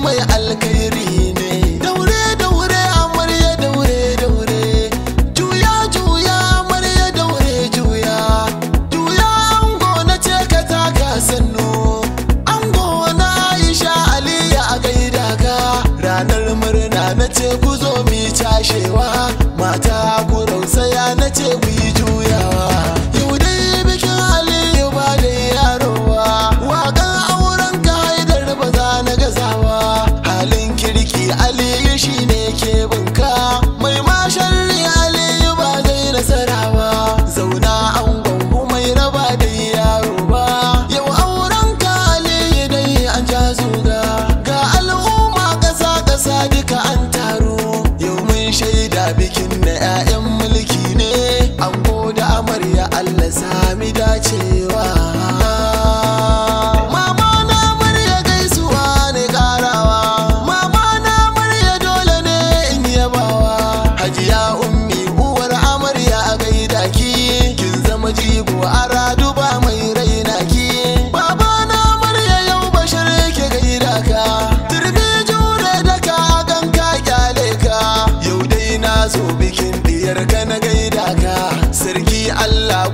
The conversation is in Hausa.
mai alkhairi ne. Daure daure amarya daure daure, juya juya amarya daure juya, juya ango na ce ka taka sannu, ango na Aisha Aliya a gaida ka. Ranar murna na ce ku zo mi cashewa, mata ku rausaya na ce ku yi juyawa. Yau dai bikin Aliyu ba da yaro ba, waƙan auren ka Haidar ba za na gazawa. Halin kirki Aliyu shine ke binka, mai masharri Aliyu ba zai nasara ba. Zauna angon ku mai raba da yaro ba, yau auren ka Aliyu dai an ja zuga. Ga al'umma ƙasa ƙasa duka an taro, yau mun shaida bikin na 'ya'yan mulki ne. Ango da amarya Allah sami dacewa. Mama na amarya gaisuwa ne karawa, mama na amarya dole ne in yabawa. Hajiya ummi uwar amarya a gaida ki, kin zama jigo a radu ba mai raina ki. Baba na amarya yau bashir ke gaida ka, turbi jure da ka ganka kyale ka. Yau dai na zo bikin diyar ka na gaida ka, sarki Allah